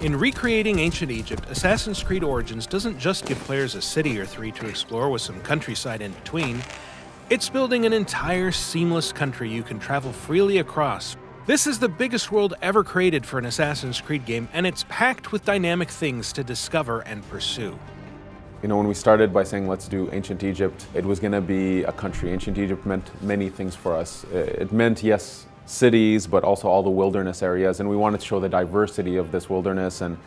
In recreating ancient Egypt, Assassin's Creed Origins doesn't just give players a city or three to explore with some countryside in between. It's building an entire seamless country you can travel freely across. This is the biggest world ever created for an Assassin's Creed game, and it's packed with dynamic things to discover and pursue. You know, when we started by saying let's do ancient Egypt, it was going to be a country. Ancient Egypt meant many things for us. It meant, yes, cities, but also all the wilderness areas, and we wanted to show the diversity of this wilderness and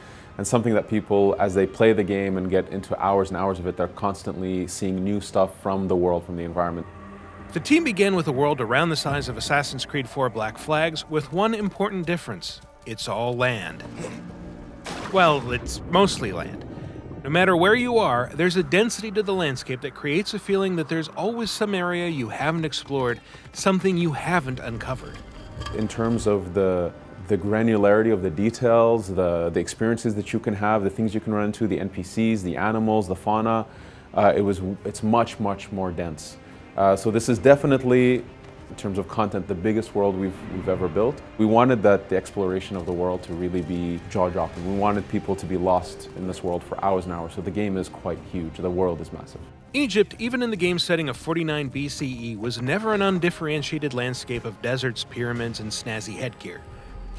something that people, as they play the game and get into hours and hours of it, they're constantly seeing new stuff from the world, from the environment. The team began with a world around the size of Assassin's Creed IV Black Flags, with one important difference: it's all land. Well, it's mostly land. No matter where you are, there's a density to the landscape that creates a feeling that there's always some area you haven't explored, something you haven't uncovered. In terms of the granularity of the details, the experiences that you can have, the things you can run into, the NPCs, the animals, the fauna, it's much, much more dense. So this is definitely, in terms of content, the biggest world we've ever built. We wanted the exploration of the world to really be jaw-dropping. We wanted people to be lost in this world for hours and hours, so the game is quite huge. The world is massive. Egypt, even in the game setting of 49 BCE, was never an undifferentiated landscape of deserts, pyramids, and snazzy headgear.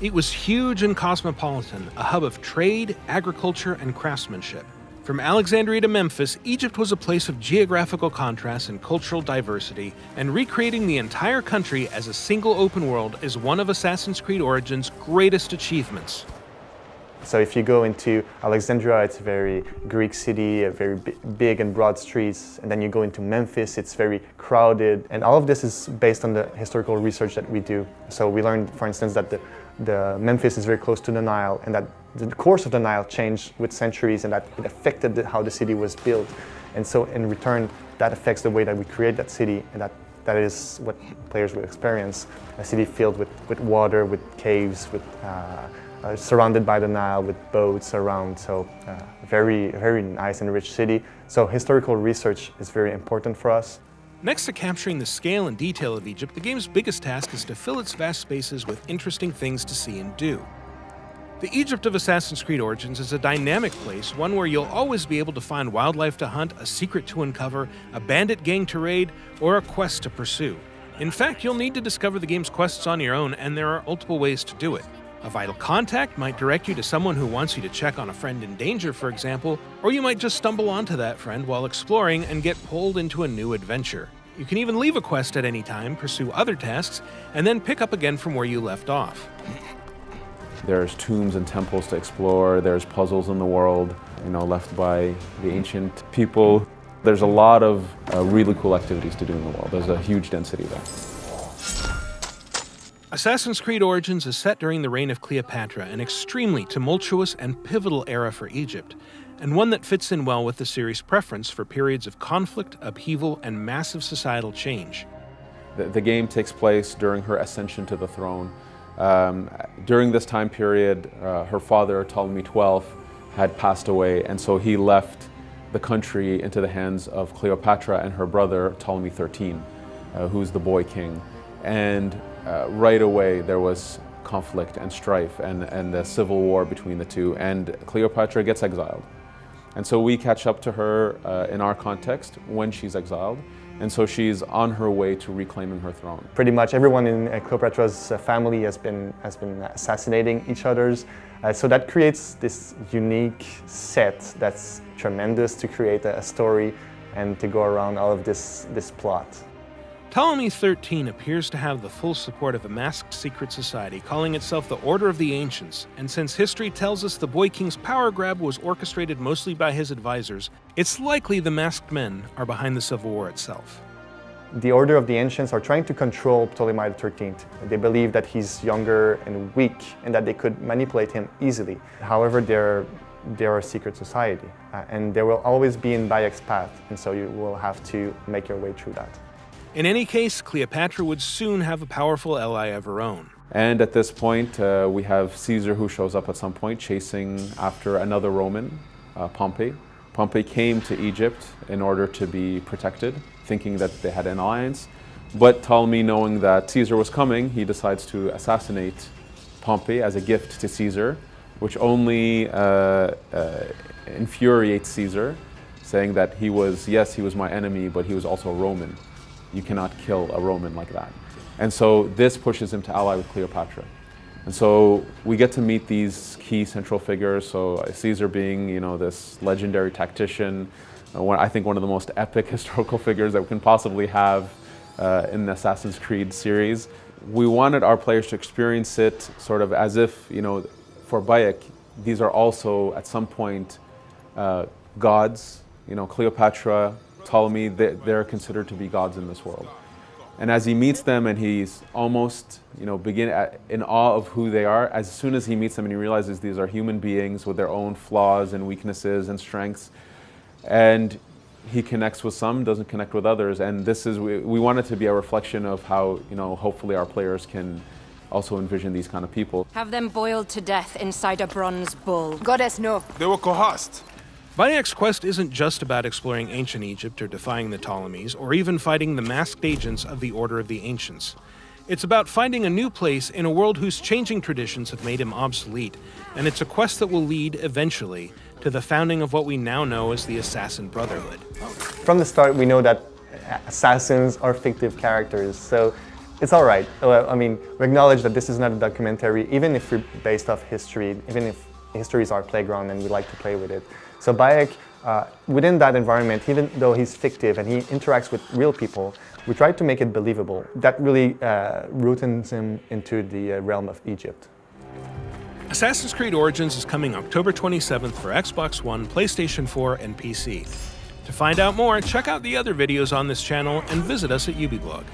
It was huge and cosmopolitan, a hub of trade, agriculture, and craftsmanship. From Alexandria to Memphis, Egypt was a place of geographical contrast and cultural diversity, and recreating the entire country as a single open world is one of Assassin's Creed Origins' greatest achievements. So if you go into Alexandria, it's a very Greek city, a very big and broad streets. And then you go into Memphis, it's very crowded. And all of this is based on the historical research that we do. So we learned, for instance, that the Memphis is very close to the Nile, and that the course of the Nile changed with centuries, and that it affected how the city was built. And so in return, that affects the way that we create that city, and that is what players will experience. A city filled with water, with caves, with surrounded by the Nile, with boats around. So very, very nice and rich city. So historical research is very important for us. Next to capturing the scale and detail of Egypt, the game's biggest task is to fill its vast spaces with interesting things to see and do. The Egypt of Assassin's Creed Origins is a dynamic place, one where you'll always be able to find wildlife to hunt, a secret to uncover, a bandit gang to raid, or a quest to pursue. In fact, you'll need to discover the game's quests on your own, and there are multiple ways to do it. A vital contact might direct you to someone who wants you to check on a friend in danger, for example, or you might just stumble onto that friend while exploring and get pulled into a new adventure. You can even leave a quest at any time, pursue other tasks, and then pick up again from where you left off. There's tombs and temples to explore, there's puzzles in the world, left by the ancient people. There's a lot of really cool activities to do in the world. There's a huge density there. Assassin's Creed Origins is set during the reign of Cleopatra, an extremely tumultuous and pivotal era for Egypt, and one that fits in well with the series' preference for periods of conflict, upheaval, and massive societal change. The game takes place during her ascension to the throne. During this time period, her father, Ptolemy XII, had passed away, and so he left the country into the hands of Cleopatra and her brother, Ptolemy XIII, who's the boy king. And right away there was conflict and strife and a civil war between the two, and Cleopatra gets exiled. And so we catch up to her in our context when she's exiled, and so she's on her way to reclaiming her throne. Pretty much everyone in Cleopatra's family has been assassinating each other's, so that creates this unique set that's tremendous to create a story and to go around all of this plot. Ptolemy XIII appears to have the full support of a masked secret society calling itself the Order of the Ancients, and since history tells us the Boy King's power grab was orchestrated mostly by his advisors, it's likely the masked men are behind the civil war itself. The Order of the Ancients are trying to control Ptolemy XIII. They believe that he's younger and weak and that they could manipulate him easily. However, they're a secret society, and they will always be in Bayek's path, and so you will have to make your way through that. In any case, Cleopatra would soon have a powerful ally of her own. And at this point, we have Caesar, who shows up at some point chasing after another Roman, Pompey. Pompey came to Egypt in order to be protected, thinking that they had an alliance. But Ptolemy, knowing that Caesar was coming, he decides to assassinate Pompey as a gift to Caesar. which only infuriates Caesar, saying that he was my enemy, but he was also a Roman. You cannot kill a Roman like that. And so this pushes him to ally with Cleopatra. And so we get to meet these key central figures. So Caesar being, this legendary tactician, I think one of the most epic historical figures that we can possibly have in the Assassin's Creed series. We wanted our players to experience it sort of as if, for Bayek, these are also at some point gods. Cleopatra, Ptolemy, they're considered to be gods in this world. And as he meets them and he's almost, in awe of who they are, as soon as he meets them and he realizes these are human beings with their own flaws and weaknesses and strengths, and he connects with some, doesn't connect with others. And this is, we want it to be a reflection of how, hopefully our players can also envision these kind of people. Have them boiled to death inside a bronze bull. Goddess, no. They were coerced. Bayek's quest isn't just about exploring ancient Egypt or defying the Ptolemies, or even fighting the masked agents of the Order of the Ancients. It's about finding a new place in a world whose changing traditions have made him obsolete, and it's a quest that will lead, eventually, to the founding of what we now know as the Assassin Brotherhood. From the start, we know that assassins are fictive characters, so it's all right. We acknowledge that this is not a documentary, even if we're based off history, even if history is our playground and we like to play with it. So Bayek, within that environment, even though he's fictive and he interacts with real people, we tried to make it believable. That really roots him into the realm of Egypt. Assassin's Creed Origins is coming October 27th for Xbox One, PlayStation 4, and PC. To find out more, check out the other videos on this channel and visit us at ubiblog.